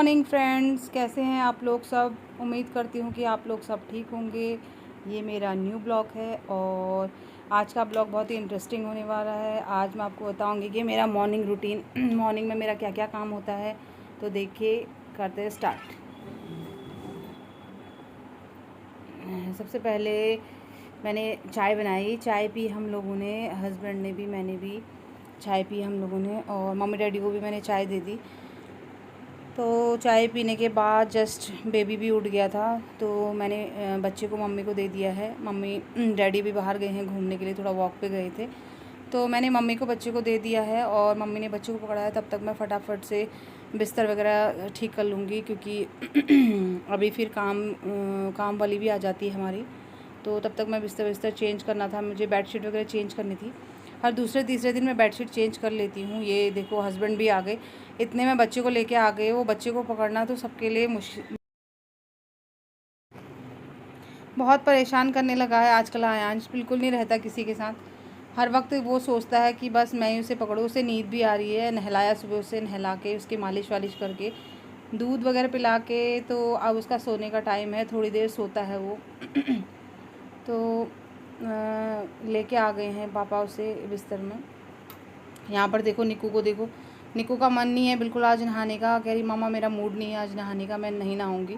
Morning friends, कैसे हैं आप लोग सब। उम्मीद करती हूँ कि आप लोग सब ठीक होंगे। ये मेरा न्यू ब्लॉग है और आज का ब्लॉग बहुत ही इंटरेस्टिंग होने वाला है। आज मैं आपको बताऊँगी कि मेरा मॉर्निंग रूटीन, मॉर्निंग में मेरा क्या क्या काम होता है। तो देखिए, करते हैं स्टार्ट। सबसे पहले मैंने चाय बनाई, चाय पी हम लोगों ने, हस्बैंड ने भी, मैंने भी चाय पी हम लोगों ने, और मम्मी डैडी को भी मैंने चाय दे दी। तो चाय पीने के बाद जस्ट बेबी भी उठ गया था, तो मैंने बच्चे को मम्मी को दे दिया है। मम्मी डैडी भी बाहर गए हैं घूमने के लिए, थोड़ा वॉक पे गए थे, तो मैंने मम्मी को बच्चे को दे दिया है और मम्मी ने बच्चे को पकड़ा है। तब तक मैं फटाफट से बिस्तर वगैरह ठीक कर लूँगी, क्योंकि अभी फिर काम वाली भी आ जाती है हमारी। तो तब तक मैं बिस्तर चेंज करना था, मुझे बेडशीट वगैरह चेंज करनी थी। हर दूसरे तीसरे दिन मैं बेडशीट चेंज कर लेती हूँ। ये देखो, हस्बैंड भी आ गए, इतने में बच्चे को लेके आ गए। वो बच्चे को पकड़ना तो सबके लिए मुश्किल, बहुत परेशान करने लगा है आजकल। आयांश बिल्कुल नहीं रहता किसी के साथ, हर वक्त वो सोचता है कि बस मैं ही उसे पकड़ूँ। उसे नींद भी आ रही है, नहलाया सुबह उसे, नहला के उसकी मालिश वालिश करके, दूध वगैरह पिला के, तो अब उसका सोने का टाइम है, थोड़ी देर सोता है वो। तो लेके आ गए हैं पापा उसे बिस्तर में। यहाँ पर देखो, निक्कू को देखो, निक्कू का मन नहीं है बिल्कुल आज नहाने का। कह रही मामा मेरा मूड नहीं है आज नहाने का, मैं नहीं नहाऊंगी।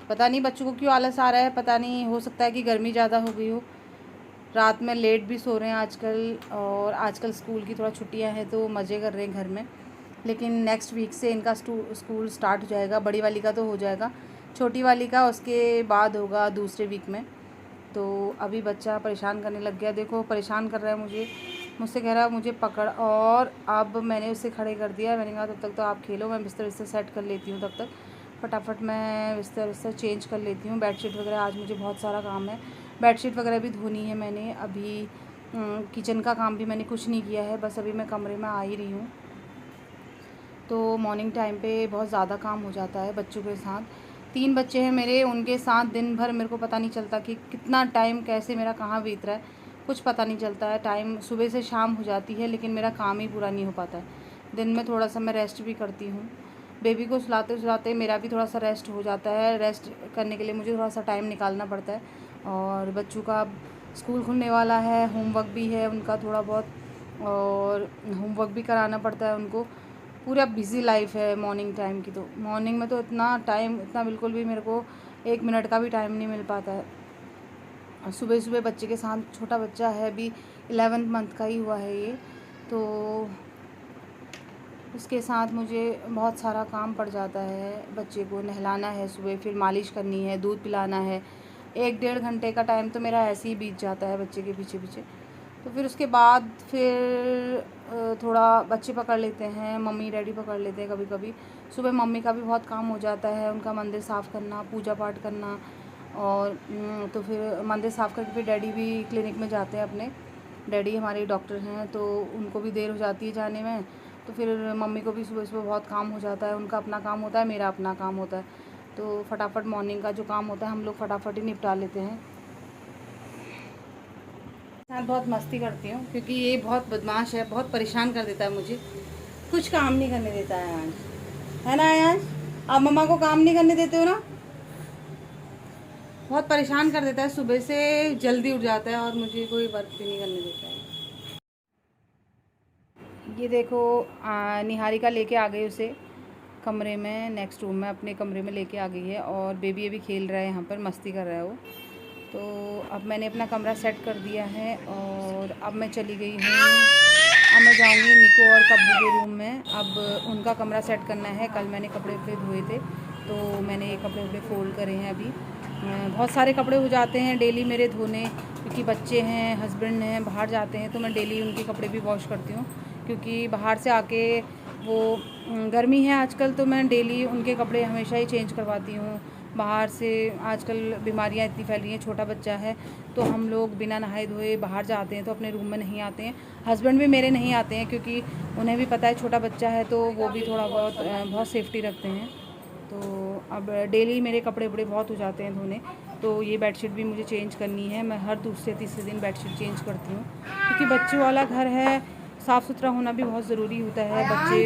पता नहीं बच्चों को क्यों आलस आ रहा है, पता नहीं, हो सकता है कि गर्मी ज़्यादा हो गई हो। रात में लेट भी सो रहे हैं आजकल, और आजकल स्कूल की थोड़ा छुट्टियां हैं तो मज़े कर रहे हैं घर में। लेकिन नेक्स्ट वीक से इनका स्कूल स्टार्ट हो जाएगा। बड़ी वाली का तो हो जाएगा, छोटी वाली का उसके बाद होगा, दूसरे वीक में। तो अभी बच्चा परेशान करने लग गया, देखो परेशान कर रहा है मुझे, मुझसे कह रहा है मुझे पकड़। और अब मैंने उसे खड़े कर दिया। मैंने कहा तब तक तो आप खेलो, मैं बिस्तर सेट कर लेती हूँ। तब तक फटाफट मैं बिस्तर चेंज कर लेती हूँ। बेडशीट वगैरह आज मुझे बहुत सारा काम है, बेडशीट वगैरह भी धोनी है मैंने। अभी किचन का काम भी मैंने कुछ नहीं किया है, बस अभी मैं कमरे में आ ही रही हूँ। तो मॉर्निंग टाइम पे बहुत ज़्यादा काम हो जाता है बच्चों के साथ। 3 बच्चे हैं मेरे, उनके साथ दिन भर मेरे को पता नहीं चलता कि कितना टाइम कैसे मेरा कहाँ बीत रहा है, कुछ पता नहीं चलता है। टाइम सुबह से शाम हो जाती है, लेकिन मेरा काम ही पूरा नहीं हो पाता है। दिन में थोड़ा सा मैं रेस्ट भी करती हूँ। बेबी को सुलाते सुलाते मेरा भी थोड़ा सा रेस्ट हो जाता है। रेस्ट करने के लिए मुझे थोड़ा सा टाइम निकालना पड़ता है। और बच्चों का स्कूल खुलने वाला है, होमवर्क भी है उनका थोड़ा बहुत, और होमवर्क भी कराना पड़ता है उनको। पूरा बिज़ी लाइफ है मॉर्निंग टाइम की। तो मॉर्निंग में तो इतना बिल्कुल भी मेरे को 1 मिनट का भी टाइम नहीं मिल पाता है। और सुबह सुबह बच्चे के साथ, छोटा बच्चा है अभी, 11th मंथ का ही हुआ है ये, तो उसके साथ मुझे बहुत सारा काम पड़ जाता है। बच्चे को नहलाना है सुबह, फिर मालिश करनी है, दूध पिलाना है। 1 डेढ़ घंटे का टाइम तो मेरा ऐसे ही बीत जाता है बच्चे के पीछे पीछे। तो फिर उसके बाद फिर थोड़ा बच्चे पकड़ लेते हैं, मम्मी डैडी पकड़ लेते हैं कभी कभी। सुबह मम्मी का भी बहुत काम हो जाता है, उनका मंदिर साफ़ करना, पूजा पाठ करना। और तो फिर मंदिर साफ़ करके फिर डैडी भी क्लिनिक में जाते हैं अपने। डैडी हमारे डॉक्टर हैं, तो उनको भी देर हो जाती है जाने में। तो फिर मम्मी को भी सुबह सुबह बहुत काम हो जाता है, उनका अपना काम होता है, मेरा अपना काम होता है। तो फटाफट मॉर्निंग का जो काम होता है हम लोग फटाफट ही निपटा लेते हैं। साथ बहुत मस्ती करती हूँ, क्योंकि ये बहुत बदमाश है, बहुत परेशान कर देता है मुझे, कुछ काम नहीं करने देता है आयांश, है ना आयांश? आप मम्मा को काम नहीं करने देते हो ना? बहुत परेशान कर देता है, सुबह से जल्दी उठ जाता है और मुझे कोई वर्क भी नहीं करने देता है। ये देखो, निहारिका लेके आ गई उसे कमरे में, नेक्स्ट रूम में, अपने कमरे में लेके आ गई है। और बेबी अभी खेल रहा है यहाँ पर, मस्ती कर रहा है वो। तो अब मैंने अपना कमरा सेट कर दिया है और अब मैं चली गई हूँ। अब मैं जाऊँगी निको और कब्बू के रूम में। अब उनका कमरा सेट करना है। कल मैंने कपड़े वपड़े धोए थे, तो मैंने ये कपड़े वपड़े फोल्ड करे हैं अभी। बहुत सारे कपड़े हो जाते हैं डेली मेरे धोने, क्योंकि बच्चे हैं, हस्बैंड हैं, बाहर जाते हैं, तो मैं डेली उनके कपड़े भी वॉश करती हूँ। क्योंकि बाहर से आके वो गर्मी है आजकल, तो मैं डेली उनके कपड़े हमेशा ही चेंज करवाती हूँ। बाहर से आजकल बीमारियाँ इतनी फैल रही हैं, छोटा बच्चा है, तो हम लोग बिना नहाए धोए बाहर जाते हैं तो अपने रूम में नहीं आते हैं। हस्बैंड भी मेरे नहीं आते हैं, क्योंकि उन्हें भी पता है छोटा बच्चा है, तो वो भी थोड़ा बहुत सेफ्टी रखते हैं। तो अब डेली मेरे कपड़े वपड़े बहुत हो जाते हैं धोने। तो ये बेडशीट भी मुझे चेंज करनी है, मैं हर दूसरे तीसरे दिन बेडशीट चेंज करती हूँ, क्योंकि बच्चों वाला घर है, साफ़ सुथरा होना भी बहुत ज़रूरी होता है। बच्चे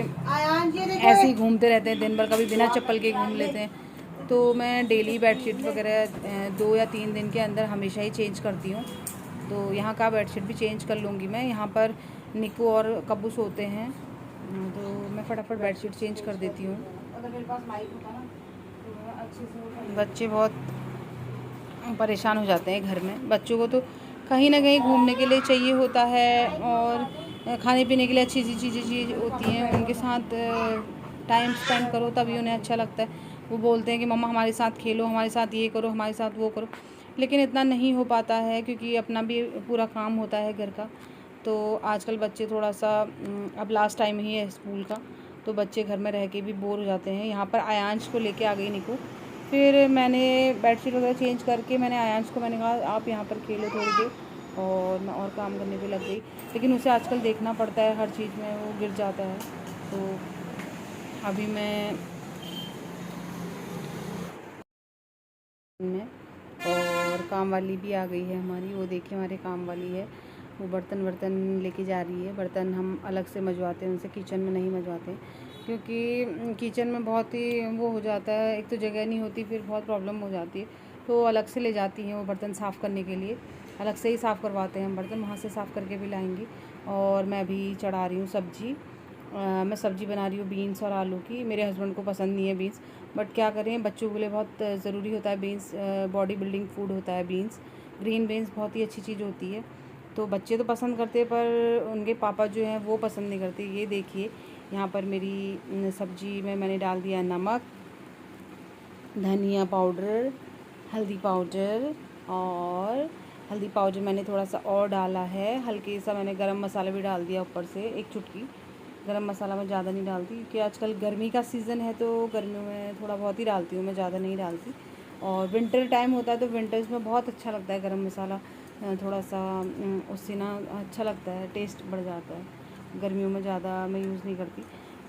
ऐसे ही घूमते रहते हैं दिन भर, कभी बिना चप्पल के घूम लेते हैं। तो मैं डेली बेडशीट वगैरह 2 या 3 दिन के अंदर हमेशा ही चेंज करती हूँ। तो यहाँ का बेडशीट भी चेंज कर लूँगी मैं। यहाँ पर निकू और कब्बू सोते हैं, तो मैं फटाफट बेडशीट चेंज कर देती हूँ। अगर मेरे पास माइक होता ना तो अच्छे से। बच्चे बहुत परेशान हो जाते हैं घर में। बच्चों को तो कहीं ना कहीं घूमने के लिए चाहिए होता है, और खाने पीने के लिए अच्छी चीज़ होती हैं। उनके साथ टाइम स्पेंड करो तभी उन्हें अच्छा लगता है। वो बोलते हैं कि मम्मा हमारे साथ खेलो, हमारे साथ ये करो, हमारे साथ वो करो, लेकिन इतना नहीं हो पाता है क्योंकि अपना भी पूरा काम होता है घर का। तो आजकल बच्चे थोड़ा सा अब लास्ट टाइम ही है स्कूल का, तो बच्चे घर में रह के भी बोर हो जाते हैं। यहाँ पर आयांश को लेके आ गई निकू। फिर मैंने बेडशीट वगैरह चेंज करके मैंने आयांश को मैंने कहा आप यहाँ पर खेलो थोड़ी देर, और मैं और काम करने पे लग गई। लेकिन उसे आजकल देखना पड़ता है हर चीज़ में, वो गिर जाता है। तो अभी मैं और काम वाली भी आ गई है हमारी। वो देखिए हमारे काम वाली है, वो बर्तन लेके जा रही है। बर्तन हम अलग से मँजवाते हैं उनसे, किचन में नहीं मँजवाते, क्योंकि किचन में बहुत ही वो हो जाता है, एक तो जगह नहीं होती, फिर बहुत प्रॉब्लम हो जाती है। तो अलग से ले जाती हैं वो बर्तन साफ़ करने के लिए, अलग से ही साफ़ करवाते हैं हम बर्तन, वहाँ से साफ़ करके भी लाएंगी। और मैं अभी चढ़ा रही हूँ सब्ज़ी। मैं सब्ज़ी बना रही हूँ बीन्स और आलू की। मेरे हस्बैंड को पसंद नहीं है बीन्स, बट क्या करें, बच्चों के लिए बहुत ज़रूरी होता है बीन्स, बॉडी बिल्डिंग फूड होता है बीन्स। ग्रीन बीन्स बहुत ही अच्छी चीज़ होती है। तो बच्चे तो पसंद करते हैं, पर उनके पापा जो हैं वो पसंद नहीं करते। ये देखिए यहाँ पर मेरी सब्ज़ी में मैंने डाल दिया नमक, धनिया पाउडर, हल्दी पाउडर, और हल्दी पाउडर मैंने थोड़ा सा और डाला है। हल्के सा मैंने गरम मसाला भी डाल दिया ऊपर से, एक चुटकी। गरम मसाला मैं ज़्यादा नहीं डालती क्योंकि आजकल गर्मी का सीज़न है, तो गर्मियों में थोड़ा बहुत ही डालती हूँ मैं, ज़्यादा नहीं डालती। और विंटर टाइम होता है तो विंटर्स में बहुत अच्छा लगता है गरम मसाला, थोड़ा सा उससे ना अच्छा लगता है, टेस्ट बढ़ जाता है। गर्मियों में ज़्यादा मैं यूज़ नहीं करती।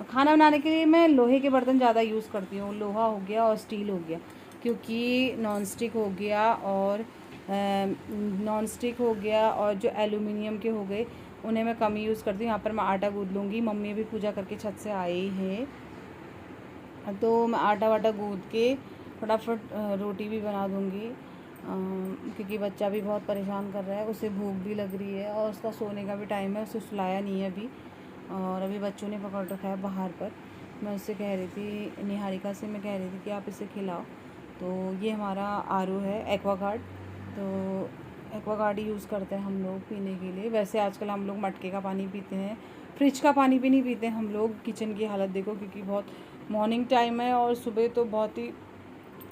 खाना बनाने के लिए मैं लोहे के बर्तन ज़्यादा यूज़ करती हूँ, लोहा हो गया और स्टील हो गया, क्योंकि नॉन स्टिक हो गया और जो एलुमिनियम के हो गए उन्हें मैं कम यूज़ करती हूँ। यहाँ पर मैं आटा गूँथ लूँगी, मम्मी भी पूजा करके छत से आई हैं, तो मैं आटा वाटा गूँथ के फटाफट रोटी भी बना दूँगी, क्योंकि बच्चा भी बहुत परेशान कर रहा है, उसे भूख भी लग रही है और उसका सोने का भी टाइम है, उसे सुलाया नहीं है अभी, और अभी बच्चों ने पकड़ रखा है बाहर पर। मैं उससे कह रही थी, निहारिका से मैं कह रही थी कि आप इसे खिलाओ। तो ये हमारा आरओ है एक्वागार्ड, तो एक्वागार्ड ही यूज़ करते हैं हम लोग पीने के लिए। वैसे आजकल हम लोग मटके का पानी पीते हैं, फ्रिज का पानी भी नहीं पीते हम लोग। किचन की हालत देखो, क्योंकि बहुत मॉर्निंग टाइम है और सुबह तो बहुत ही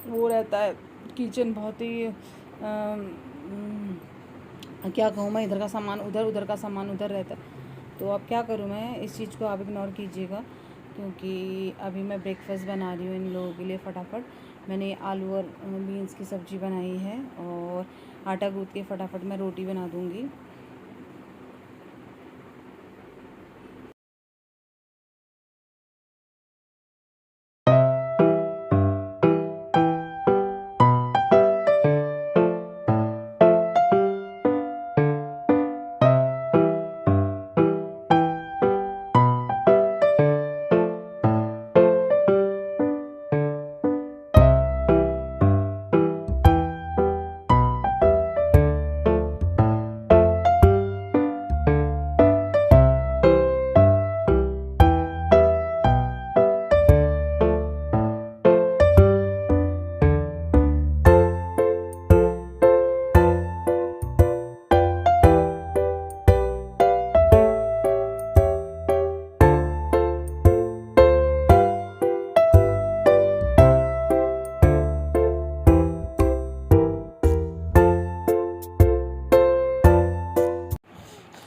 वो रहता है किचन, बहुत ही क्या कहूँ मैं, इधर का सामान उधर, उधर का सामान उधर रहता है। तो अब क्या करूँ मैं, इस चीज़ को आप इग्नोर कीजिएगा, क्योंकि अभी मैं ब्रेकफास्ट बना रही हूँ इन लोगों के लिए। फटाफट मैंने आलू और बीन्स की सब्ज़ी बनाई है, और आटा गूँथ के फटाफट मैं रोटी बना दूँगी।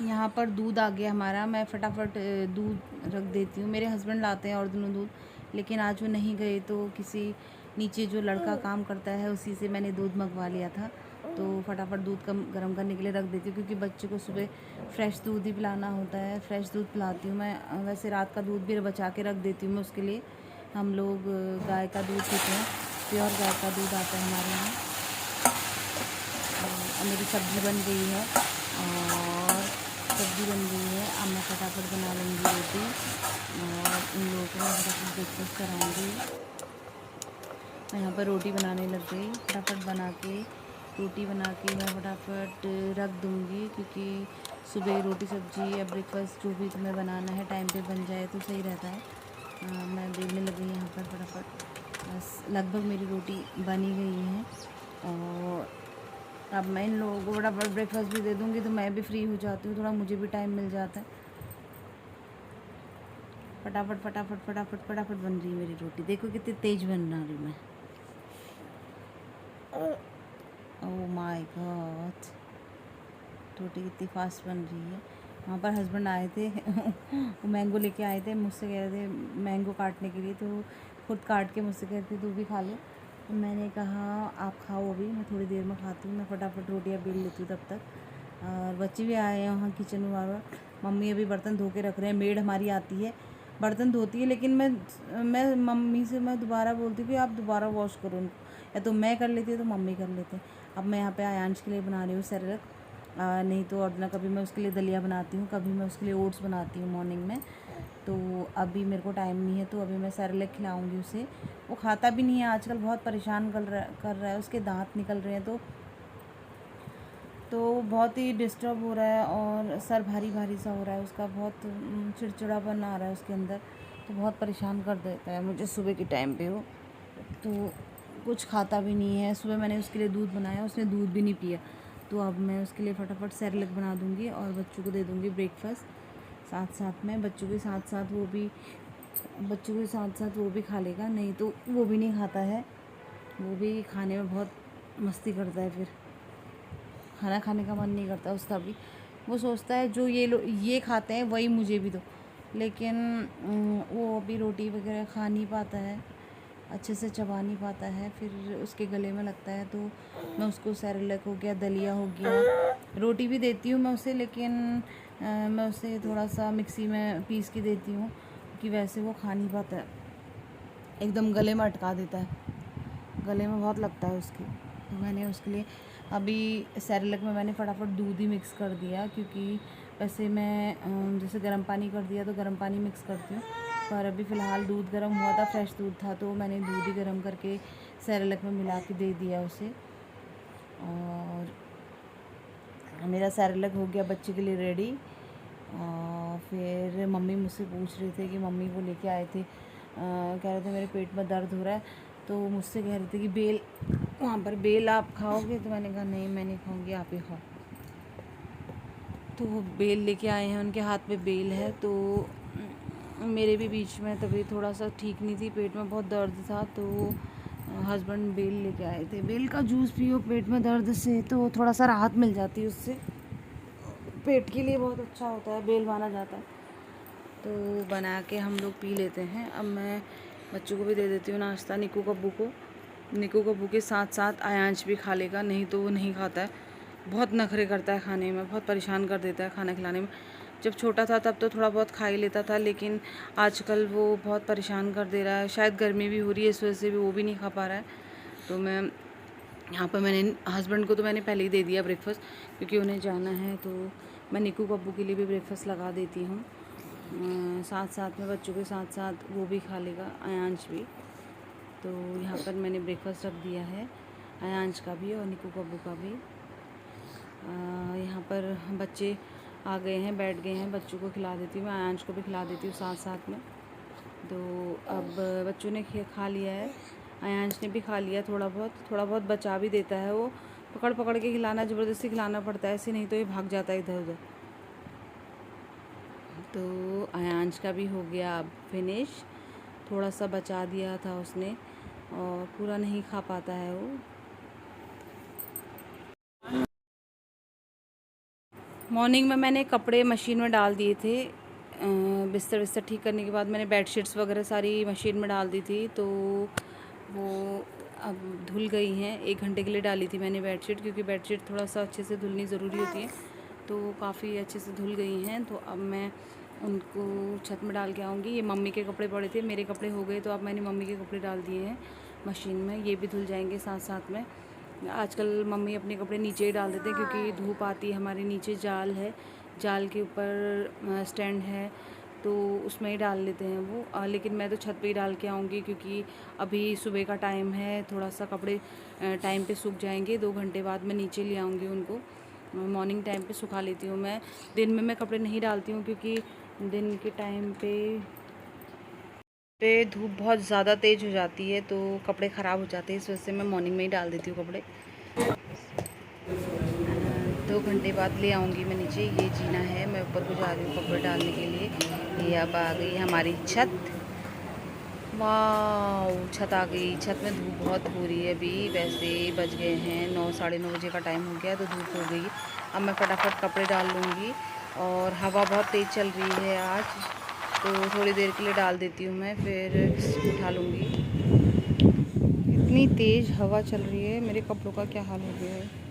यहाँ पर दूध आ गया हमारा, मैं फटाफट दूध रख देती हूँ। मेरे हस्बैंड लाते हैं और दोनों दूध, लेकिन आज वो नहीं गए, तो किसी नीचे जो लड़का काम करता है उसी से मैंने दूध मंगवा लिया था। तो फटाफट दूध गर्म करने के लिए रख देती हूँ, क्योंकि बच्चे को सुबह फ्रेश दूध ही पिलाना होता है। फ्रेश दूध पिलाती हूँ मैं। वैसे रात का दूध भी बचा के रख देती हूँ मैं उसके लिए। हम लोग गाय का दूध पीते हैं, प्योर गाय का दूध आता है हमारे यहाँ। मेरी सब्ज़ी बन गई है, और सब्ज़ी बन गई है। अब मैं फटाफट बना लूँगी रोटी और इन लोगों को मैं फटाफट ब्रेकफास्ट कराऊँगी। मैं यहाँ पर रोटी बनाने लग गई। फटाफट बना के रोटी बना के मैं फटाफट रख दूँगी, क्योंकि सुबह रोटी सब्ज़ी या ब्रेकफास्ट जो भी तुम्हें बनाना है टाइम पे बन जाए तो सही रहता है। मैं बेलने लग गई यहाँ पर फटाफट। बस लगभग मेरी रोटी बनी गई है और अब मैं इन लोगों को फटाफट ब्रेकफास्ट भी दे दूँगी तो मैं भी फ्री हो जाती हूँ, थोड़ा मुझे भी टाइम मिल जाता है। फटाफट फटाफट फटाफट फटाफट बन रही है मेरी रोटी। देखो कितनी तेज़ बन रही मैं। ओह माय गॉड, रोटी कितनी फास्ट बन रही है। वहाँ पर हस्बैंड आए थे वो मैंगो लेके आए थे, मुझसे कह रहे थे मैंगो काटने के लिए, तो खुद काट के मुझसे कह रहे थे तू भी खा ले। तो मैंने कहा आप खाओ अभी, मैं थोड़ी देर में खाती हूँ। मैं फटाफट रोटियाँ बेल लेती हूँ तब तक। और बच्चे भी आए हैं वहाँ किचन में बार बार। मम्मी अभी बर्तन धो के रख रहे हैं। मेड हमारी आती है, बर्तन धोती है, लेकिन मैं मम्मी से मैं दोबारा बोलती हूँ कि आप दोबारा वॉश करो उनको, या तो मैं कर लेती हूँ तो मम्मी कर लेते हैं। अब मैं यहाँ पे आयांश के लिए बना रही हूँ सेरेलैक, नहीं तो और ना कभी मैं उसके लिए दलिया बनाती हूँ, कभी मैं उसके लिए ओट्स बनाती हूँ मॉर्निंग में। तो अभी मेरे को टाइम नहीं है तो अभी मैं सेरेलैक खिलाऊँगी उसे। वो खाता भी नहीं है आजकल, बहुत परेशान कर रहा है। उसके दांत निकल रहे हैं तो बहुत ही डिस्टर्ब हो रहा है और सर भारी भारी सा हो रहा है उसका, बहुत चिड़चिड़ापन आ रहा है उसके अंदर, तो बहुत परेशान कर देता है मुझे सुबह के टाइम पे वो। तो कुछ खाता भी नहीं है। सुबह मैंने उसके लिए दूध बनाया, उसने दूध भी नहीं पिया। तो अब मैं उसके लिए फटाफट सेरेलैक बना दूँगी और बच्चों को दे दूँगी ब्रेकफास्ट साथ साथ में। बच्चों के साथ साथ वो भी खा लेगा, नहीं तो वो भी नहीं खाता है। वो भी खाने में बहुत मस्ती करता है, फिर खाना खाने का मन नहीं करता उसका भी। वो सोचता है जो ये खाते हैं वही मुझे भी दो, लेकिन वो अभी रोटी वगैरह खा नहीं पाता है, अच्छे से चबा नहीं पाता है, फिर उसके गले में लगता है। तो मैं उसको सेरेलैक हो गया, दलिया हो गया, रोटी भी देती हूँ मैं उसे, लेकिन मैं उसे थोड़ा सा मिक्सी में पीस के देती हूँ, कि वैसे वो खा नहीं पाता है, एकदम गले में अटका देता है, गले में बहुत लगता है उसके। तो मैंने उसके लिए अभी सेरेलैक में मैंने फटाफट दूध ही मिक्स कर दिया, क्योंकि वैसे मैं जैसे गर्म पानी कर दिया तो गर्म पानी मिक्स करती हूँ, पर अभी फ़िलहाल दूध गर्म हुआ था, फ्रेश दूध था, तो मैंने दूध ही गर्म करके सेरेलैक में मिला के दे दिया उसे। और मेरा सेरेलैक हो गया बच्चे के लिए रेडी। फिर मम्मी मुझसे पूछ रहे थे कि मम्मी वो लेके आए थे, कह रहे थे मेरे पेट में दर्द हो रहा है, तो मुझसे कह रहे थे कि बेल, वहाँ पर बेल आप खाओगे? तो मैंने कहा नहीं मैं नहीं खाऊंगी, आप ही खाओ। तो वो बेल लेके आए हैं, उनके हाथ में बेल है। तो मेरे भी बीच में तबीयत थोड़ा सा ठीक नहीं थी, पेट में बहुत दर्द था, तो हस्बैंड बेल लेके आए थे। बेल का जूस पियो पेट में दर्द से, तो थोड़ा सा राहत मिल जाती है उससे, पेट के लिए बहुत अच्छा होता है, बेल माना जाता है। तो बना के हम लोग पी लेते हैं। अब मैं बच्चों को भी दे देती हूँ नाश्ता, निक्कू कब्बू के साथ साथ आयांश भी खा लेगा, नहीं तो वो नहीं खाता है, बहुत नखरे करता है खाने में, बहुत परेशान कर देता है खाना खिलाने में। जब छोटा था तब तो थोड़ा बहुत खा ही लेता था, लेकिन आजकल वो बहुत परेशान कर दे रहा है। शायद गर्मी भी हो रही है, इस वजह से भी वो भी नहीं खा पा रहा है। तो मैं यहाँ पर मैंने हस्बैंड को तो मैंने पहले ही दे दिया ब्रेकफास्ट, क्योंकि उन्हें जाना है। तो मैं निक्कू कब्बू के लिए भी ब्रेकफास्ट लगा देती हूँ, साथ साथ में बच्चों के साथ साथ वो भी खा लेगा, आयांश भी। तो यहाँ पर मैंने ब्रेकफास्ट रख दिया है, आयांश का भी और निक्कू कब्बू का भी। यहाँ पर बच्चे आ गए हैं, बैठ गए हैं, बच्चों को खिला देती हूँ, मैं आयांश को भी खिला देती हूँ साथ साथ में। तो अब बच्चों ने खा लिया है, आयांश ने भी खा लिया, थोड़ा बहुत बचा भी देता है। वो पकड़ पकड़ के खिलाना, ज़बरदस्ती खिलाना पड़ता है, ऐसे नहीं तो ये भाग जाता है इधर उधर। तो आयांश का भी हो गया अब फिनिश, थोड़ा सा बचा दिया था उसने और पूरा नहीं खा पाता है वो। मॉर्निंग में मैंने कपड़े मशीन में डाल दिए थे, बिस्तर ठीक करने के बाद मैंने बेडशीट्स वगैरह सारी मशीन में डाल दी थी, तो वो अब धुल गई हैं। 1 घंटे के लिए डाली थी मैंने बेडशीट, क्योंकि बेडशीट थोड़ा सा अच्छे से धुलनी ज़रूरी होती है, तो वो काफ़ी अच्छे से धुल गई हैं। तो अब मैं उनको छत में डाल के आऊँगी। ये मम्मी के कपड़े पड़े थे, मेरे कपड़े हो गए, तो अब मैंने मम्मी के कपड़े डाल दिए हैं मशीन में, ये भी धुल जाएंगे साथ साथ में। आजकल मम्मी अपने कपड़े नीचे ही डाल देते हैं, क्योंकि धूप आती है, हमारे नीचे जाल है, जाल के ऊपर स्टैंड है तो उसमें ही डाल लेते हैं वो। लेकिन मैं तो छत पे ही डाल के आऊँगी क्योंकि अभी सुबह का टाइम है, थोड़ा सा कपड़े टाइम पे सूख जाएंगे। 2 घंटे बाद मैं नीचे ले आऊँगी उनको। मॉर्निंग टाइम पे सुखा लेती हूँ मैं। दिन में मैं कपड़े नहीं डालती हूँ क्योंकि दिन के टाइम पे धूप बहुत ज़्यादा तेज़ हो जाती है तो कपड़े ख़राब हो जाते हैं। इस वजह से मैं मॉर्निंग में ही डाल देती हूँ कपड़े। 2 घंटे बाद ले आऊँगी मैं नीचे। ये जीना है, मैं ऊपर को जा रही हूँ कपड़े डालने के लिए। ये अब आ गई हमारी छत। वाह, छत आ गई। छत में धूप बहुत हो रही है अभी। वैसे बज गए हैं 9, साढ़े 9 बजे का टाइम हो गया तो धूप हो गई। अब मैं फटाफट कपड़े डाल लूँगी। और हवा बहुत तेज़ चल रही है आज, तो थोड़ी देर के लिए डाल देती हूँ मैं, फिर उठा लूँगी। इतनी तेज़ हवा चल रही है, मेरे कपड़ों का क्या हाल हो गया है।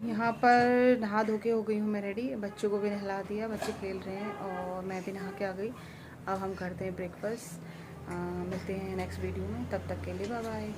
यहाँ पर नहा धो के हो गई हूँ मैं रेडी। बच्चों को भी नहला दिया, बच्चे खेल रहे हैं और मैं भी नहा के आ गई। अब हम करते हैं ब्रेकफास्ट। मिलते हैं नेक्स्ट वीडियो में, तब तक के लिए बाय बाय।